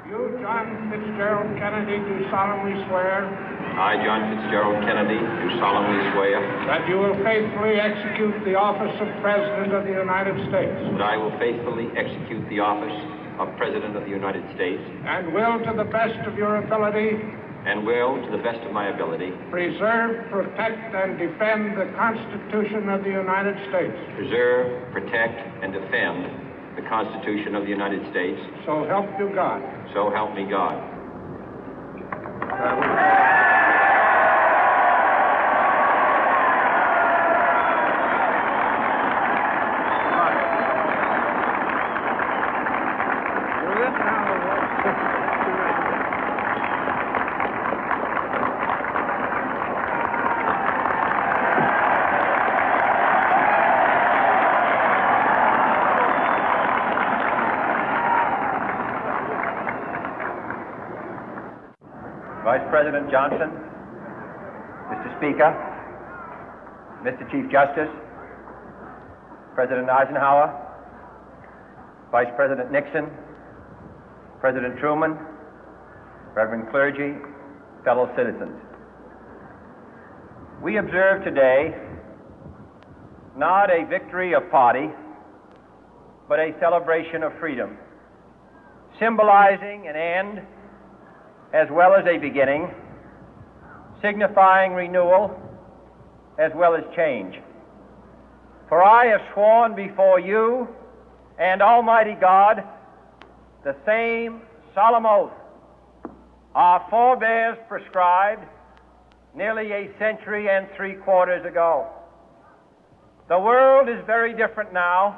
You, John Fitzgerald Kennedy, do solemnly swear. I, John Fitzgerald Kennedy, do solemnly swear. That you will faithfully execute the office of President of the United States. That I will faithfully execute the office of President of the United States. And will, to the best of your ability. And will, to the best of my ability. Preserve, protect, and defend the Constitution of the United States. Preserve, protect, and defend the Constitution of the United States. So help you God. So help me God. Vice President Johnson, Mr. Speaker, Mr. Chief Justice, President Eisenhower, Vice President Nixon, President Truman, Reverend clergy, fellow citizens. We observe today not a victory of party, but a celebration of freedom, symbolizing an end as well as a beginning, signifying renewal as well as change. For I have sworn before you and Almighty God the same solemn oath our forebears prescribed nearly a century and 3/4 ago. The world is very different now,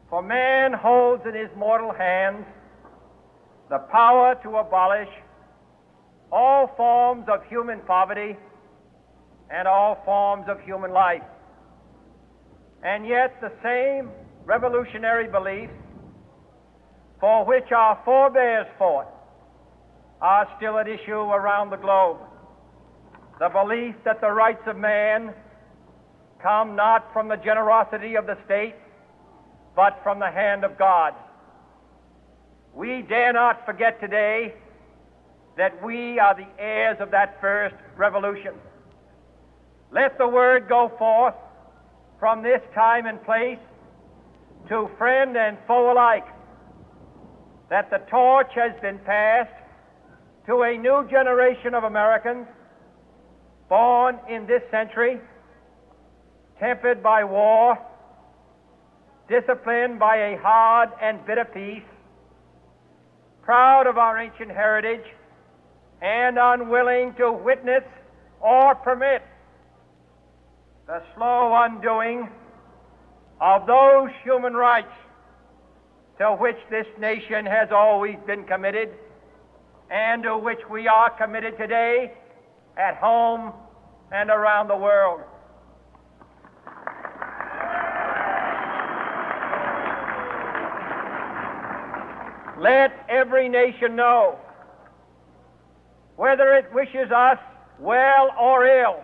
for man holds in his mortal hands the power to abolish all forms of human poverty and all forms of human life. And yet the same revolutionary beliefs for which our forebears fought are still at issue around the globe. The belief that the rights of man come not from the generosity of the state, but from the hand of God. We dare not forget today that we are the heirs of that first revolution. Let the word go forth from this time and place to friend and foe alike that the torch has been passed to a new generation of Americans born in this century, tempered by war, disciplined by a hard and bitter peace, proud of our ancient heritage, and unwilling to witness or permit the slow undoing of those human rights to which this nation has always been committed and to which we are committed today at home and around the world. Let every nation know, whether it wishes us well or ill,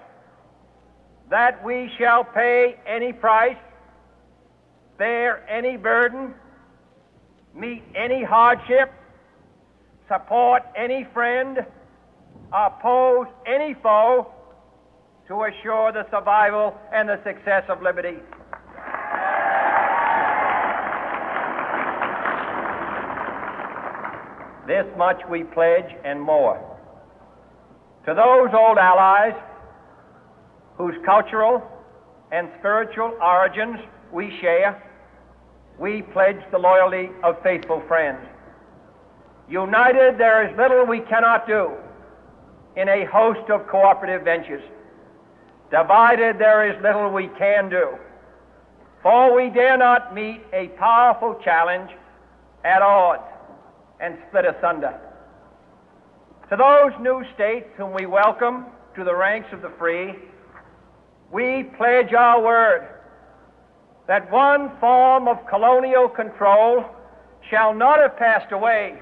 that we shall pay any price, bear any burden, meet any hardship, support any friend, oppose any foe to assure the survival and the success of liberty. This much we pledge and more. To those old allies whose cultural and spiritual origins we share, we pledge the loyalty of faithful friends. United, there is little we cannot do in a host of cooperative ventures. Divided, there is little we can do, for we dare not meet a powerful challenge at odds and split asunder. To those new states whom we welcome to the ranks of the free, we pledge our word that one form of colonial control shall not have passed away,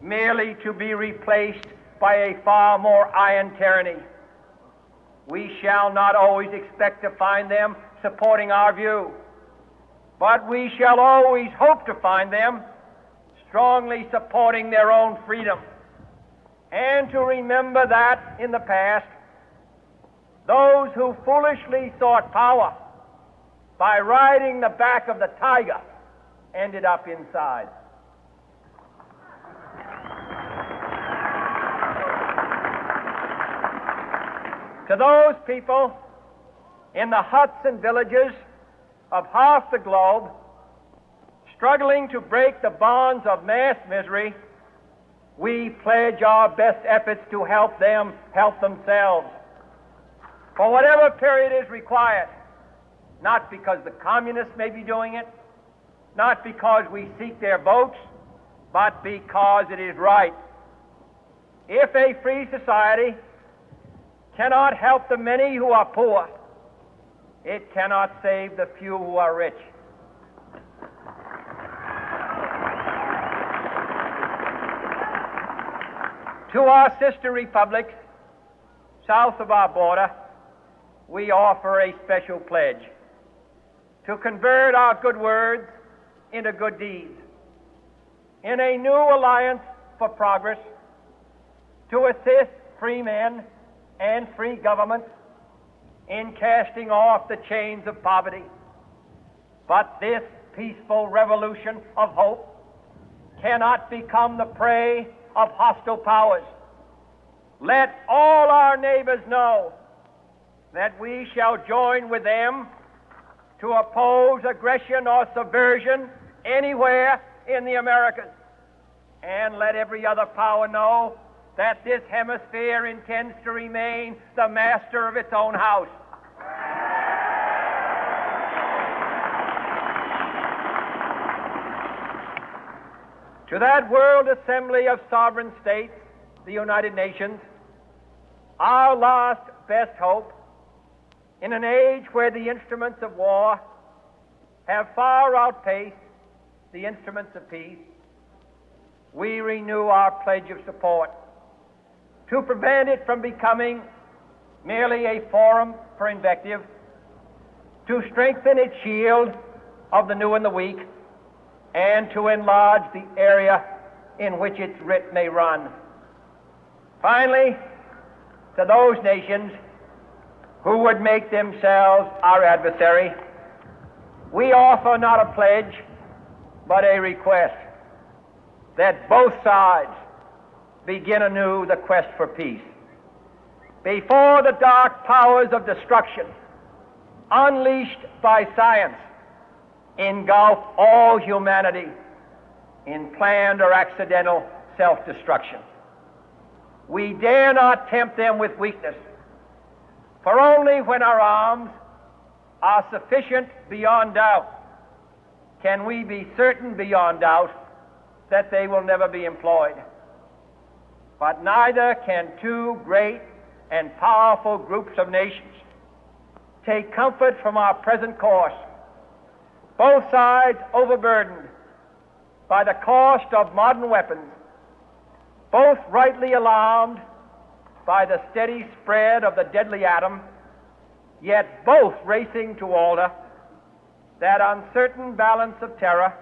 merely to be replaced by a far more iron tyranny. We shall not always expect to find them supporting our view, but we shall always hope to find them strongly supporting their own freedom, and to remember that in the past, those who foolishly sought power by riding the back of the tiger ended up inside. To those people in the huts and villages of half the globe struggling to break the bonds of mass misery, we pledge our best efforts to help them help themselves for whatever period is required, not because the communists may be doing it, not because we seek their votes, but because it is right. If a free society cannot help the many who are poor, it cannot save the few who are rich. To our sister republics south of our border, we offer a special pledge to convert our good words into good deeds, in a new alliance for progress, to assist free men and free governments in casting off the chains of poverty. But this peaceful revolution of hope cannot become the prey of hostile powers. Let all our neighbors know that we shall join with them to oppose aggression or subversion anywhere in the Americas. And let every other power know that this hemisphere intends to remain the master of its own house. To that World Assembly of Sovereign States, the United Nations, our last best hope, in an age where the instruments of war have far outpaced the instruments of peace, we renew our pledge of support to prevent it from becoming merely a forum for invective, to strengthen its shield of the new and the weak, and to enlarge the area in which its writ may run. Finally, to those nations who would make themselves our adversary, we offer not a pledge, but a request that both sides begin anew the quest for peace. Before the dark powers of destruction, unleashed by science, engulf all humanity in planned or accidental self-destruction, we dare not tempt them with weakness, for only when our arms are sufficient beyond doubt can we be certain beyond doubt that they will never be employed. But neither can two great and powerful groups of nations take comfort from our present course, both sides overburdened by the cost of modern weapons, both rightly alarmed by the steady spread of the deadly atom, yet both racing to alter that uncertain balance of terror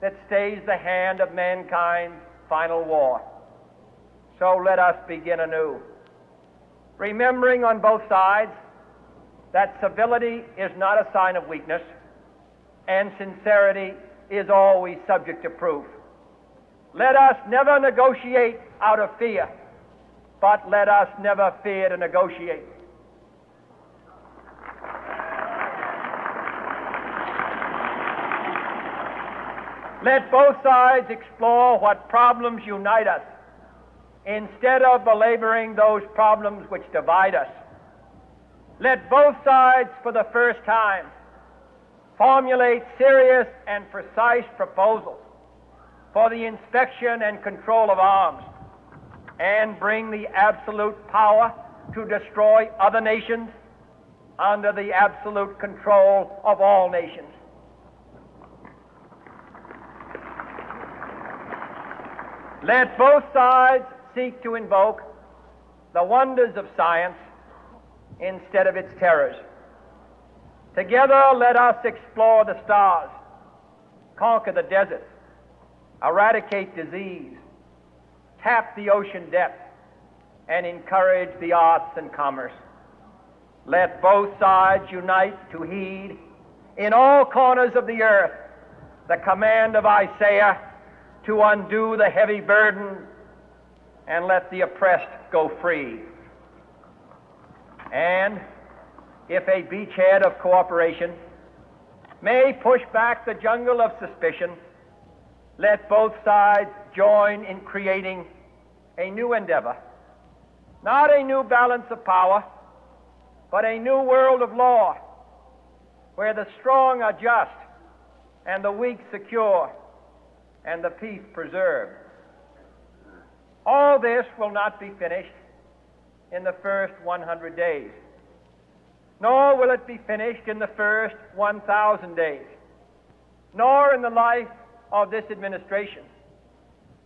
that stays the hand of mankind's final war. So let us begin anew, remembering on both sides that civility is not a sign of weakness, and sincerity is always subject to proof. Let us never negotiate out of fear, but let us never fear to negotiate. Let both sides explore what problems unite us, instead of belaboring those problems which divide us. Let both sides, for the first time, formulate serious and precise proposals for the inspection and control of arms, and bring the absolute power to destroy other nations under the absolute control of all nations. Let both sides seek to invoke the wonders of science instead of its terrors. Together, let us explore the stars, conquer the deserts, eradicate disease, tap the ocean depth, and encourage the arts and commerce. Let both sides unite to heed in all corners of the earth the command of Isaiah to undo the heavy burden and let the oppressed go free. And if a beachhead of cooperation may push back the jungle of suspicion, let both sides join in creating a new endeavor, not a new balance of power, but a new world of law, where the strong are just and the weak secure and the peace preserved. All this will not be finished in the first 100 days, nor will it be finished in the first 1,000 days, nor in the life of this administration,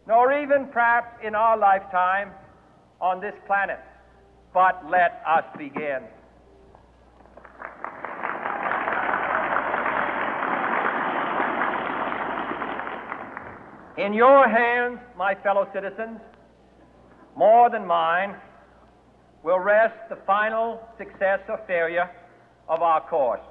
nor even perhaps in our lifetime on this planet. But let us begin. In your hands, my fellow citizens, more than mine, will rest the final success or failure of our course.